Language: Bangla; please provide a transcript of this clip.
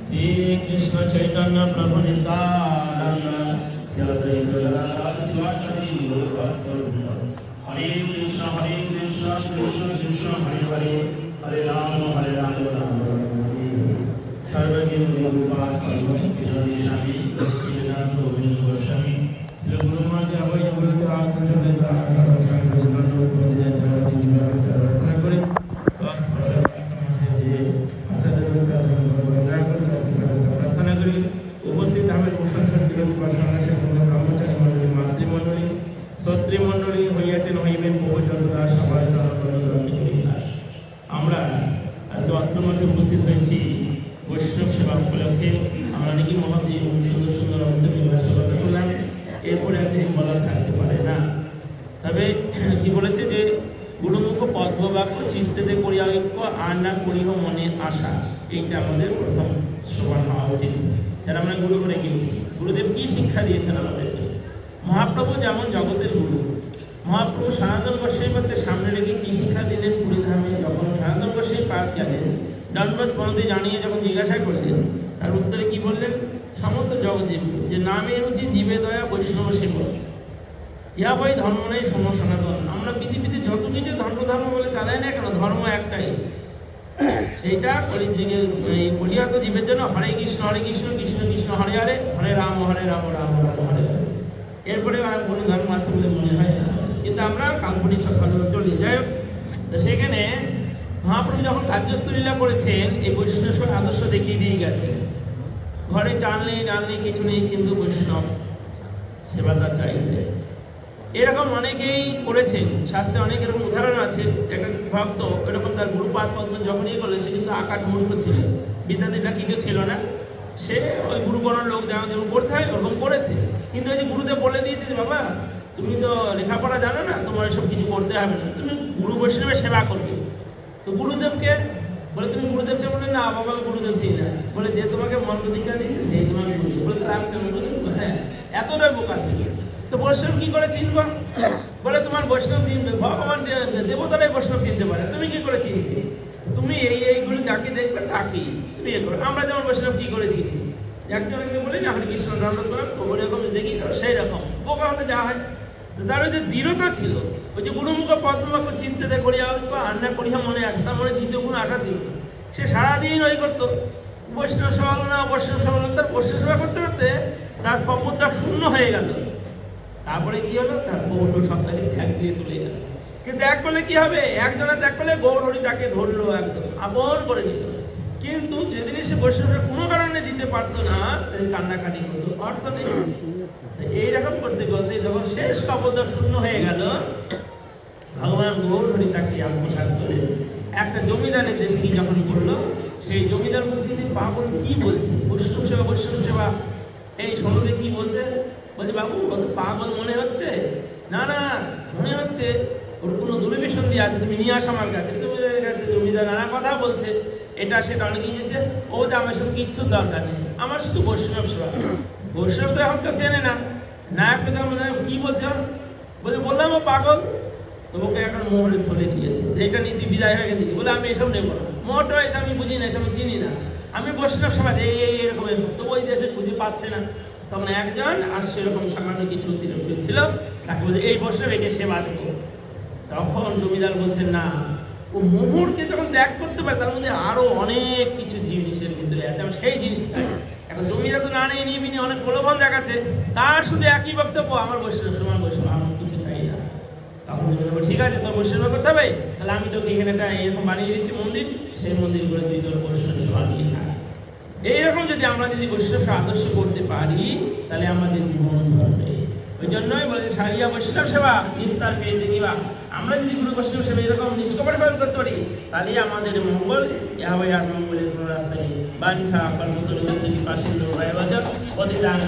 শ্রী কৃষ্ণ চৈতন্য প্রভু নিত্যানন্দ শ্রী অদ্বৈত গদাধর শিবাসাদি গৌরভক্তবৃন্দ। হরে কৃষ্ণ কৃষ্ণ কৃষ্ণ হরে হরে, হরে রাম রাম রাম হরে হরে। সর্বগুরু গোপাল সর্বভক্তি স্বামী শ্রীনাথ গোবিন্দ গোস্বামী শ্রী গুরু মহারাজ অভয় বলতে আত্মজনে প্রার্থনা করি। উপস্থিত আমার প্রশংসা ব্রহ্মচারী মন্ডলী, মাতৃমন্ডলী, ছত্রীমন্ডলী হইয়াছেন, হইবেন প্রভু দাস সবার আমরা আজকে অত্রমঠে উপস্থিত হয়েছি বৈষ্ণব সেবা উপলক্ষে। আমরা নাকি মহাদেব সুন্দর সুন্দর কথা শুনলাম, এরপরে একদিন বলা থাকতে পারে না। তবে কি বলেছে যে গুরুমুখ পদ্মবাক্য চিত্তেতে করিয়া ঐক্য, আর না করিহ মনে আশা। এইটা আমাদের প্রথম সবার হওয়া উচিত যারা আমরা গুরু করে গিয়েছি। গুরুদেব কি শিক্ষা দিয়েছেন আমাদেরকে? মহাপ্রভু যেমন জগতের গুরু, মহাপ্রভু সনাতন গোস্বামীকে সামনে রেখে কি শিক্ষা দিলেন পুরীধামে? যখন সনাতন গোস্বামী পাঠ গেলেন, দণ্ডবত প্রণতি জানিয়ে যখন জিজ্ঞাসা করলেন, তার উত্তরে কি বললেন? সমস্ত জগৎ যে নামে রুচি জীবে দয়া বৈষ্ণব সেবক, ইহা বই ধর্ম নেই সম সনাতন। আমরা পৃথিবীতে যত কিছু ধর্ম বলে চালাই না কেন, ধর্ম একটাই, সেইটা কলিয়াত জীবের জন্য হরে কৃষ্ণ কৃষ্ণ কৃষ্ণ হরে হরে, হরে রাম রাম রাম হরে হরে। এরপরে আর কোনো ধর্ম আছে বলে মনে হয় না, কিন্তু আমরা কাল্পনিক সকাল চলে যাই। তো সেখানে মহাপ্রভু যখন কার্যস্থলীলা করেছেন, এই বৈষ্ণব আদর্শ দেখিয়ে দিয়ে গেছেন। ঘরে চাল নেই ডাল নেই কিছু নেই, কিন্তু বৈষ্ণব সেবাটা চাইছে। এরকম অনেকেই করেছেন, শাস্ত্রে অনেক এরকম উদাহরণ আছে। একটা ভক্ত এরকম তার গুরুপাদ পদ্ম যখন ইয়ে করলে, সে কিন্তু আকাশ মূর্খ ছিল, বিদ্যাদিটা কিছু ছিল না। সে ওই গুরুগণের লোক যেমন করতে হয় ওরকম করেছে, কিন্তু ওই যে গুরুদেব বলে দিয়েছে যে বাবা তুমি তো লেখাপড়া জানো না, তোমার এসব কিছু করতে হবে না, তুমি গুরু বৈষ্ণবের সেবা করবে। তো গুরুদেবকে বলে, তুমি গুরুদেবকে বলে না বাবা গুরুদেব চিনি না, বলে যে তোমাকে মন্ত্র দীক্ষা দিয়েছে সেই তোমাকে গুরুদেব বলে, তাহলে আমি কেমন বুঝবো? হ্যাঁ, এতটাই বোকা ছিল। তো বৈষ্ণব কি করে চিনবো? বলে তোমার বৈষ্ণব চিনবে, ভগবান দেবতারাই বৈষ্ণব চিনতে পারে, তুমি কি করে চিনবে? তুমি এইগুলো যাকে দেখবে তাকেই তুমি এ করো। আমরা যেমন বৈষ্ণব কি করেছি, একজনকে বলি না হরে কৃষ্ণ দণ্ডবত করেন, খবর এরকম দেখি সেই রকম বোকা হতে যা হয়। তার ওই যে দৃঢ়তা ছিল, ওই যে গুরুমুখ পদ্মবাক্য চিন্তাতে করিয়া আন্না করিয়া মনে আসে, তার মনে দ্বিতীয় কোনো আশা ছিল। সে সারাদিন ওই করতো বৈষ্ণব সেবা হলো না, বৈষ্ণব সেবা হলো, তার বৈষ্ণব সেবা করতে করতে তার পবনটা শূন্য হয়ে গেল। তারপরে কি হলো, তার গৌর সপ্তাহে ত্যাগ দিয়ে চলে গেল। কিন্তু ত্যাগ করলে কি হবে? একজনের ত্যাগ করলে গৌর হরি তাকে ধরলো, একদম আপন করে নিল। কিন্তু যেদিন সে বৈষ্ণবটা কোনো কারণে দিতে পারতো না, তাই কান্নাকাটি হতো, অর্থ নেই। এইরকম করতে করতে যখন শেষ কবদ শূন্য হয়ে গেল, ভগবান গৌর হরি তাকে আত্মসাৎ করে একটা জমিদারের দেশে কি যখন করলো, সেই জমিদার বলছে যে পাগল কি বলছে, বৈষ্ণব সেবা এই সনদে কি বলছে? বলছে বাবু কত পাগল মনে হচ্ছে। না না, মনে হচ্ছে ওর কোনো দুর্বিসন্ধি আছে, তুমি নিয়ে আসো আমার কাছে। জমিদারের কাছে জমিদার নানা কথা বলছে, এটা সেটা অনেকে গিয়েছে। ও যে আমার সঙ্গে কিচ্ছু দরকার নেই, আমার শুধু বৈষ্ণব সেবা। বৈষ্ণব তো এখন কেউ চেনে না, নায়ক কি বলছে? বলে বললাম ও পাগল। তো ওকে এখন মোহরে ধরে দিয়েছে, এইটা নীতি বিদায় হয়ে গেছে। বলে আমি এসব নেবো না, মোহটা এসব আমি বুঝি না, এসব চিনি না, আমি বৈষ্ণব সেবা এরকম। তো ওই দেশে খুঁজে পাচ্ছে না। তখন একজন আর সেরকম সামান্য কিছু ছিল, তাকে বলছে এই বৈষ্ণব একে সেবা দেবো। তখন জমিদার বলছেন না, ও মোহরকে যখন ত্যাগ করতে পারে তার মধ্যে আরো অনেক কিছু জিনিসের ভিতরে আছে, আমি সেই জিনিস চাই। এখন জমিদার তো না নিয়ে অনেক প্রলোভন দেখাচ্ছে, তার শুধু একই বক্তব্য, আমার বৈষ্ণব সমান বৈষ্ণব, আমার কিছু চাই না। তখন ঠিক আছে, তোর বৈষ্ণব করতে হবে, তাহলে আমি তোকে এখানে একটা এরকম বানিয়ে দিচ্ছি মন্দির, সেই মন্দির করে তুই তোর বৈষ্ণব সেবা দিয়ে থাক। এইরকম যদি আমরা যদি বৈষ্ণব আদর্শ করতে পারি, তাহলে আমাদের জীবন ধরবে। ওই জন্যই বলে সারিয়া বৈষ্ণব সেবা নিস্তার পেয়ে দেখিবা। আমরা যদি গুরু বৈষ্ণব সেবা এরকম নিষ্কপট ভাবে করতে পারি, তাহলে আমাদের মঙ্গল, ইহাবে আর মঙ্গলের কোনো রাস্তা নেই। বাঞ্ছা কল্পতরু পাশে লোক হয় বাজার অতি দান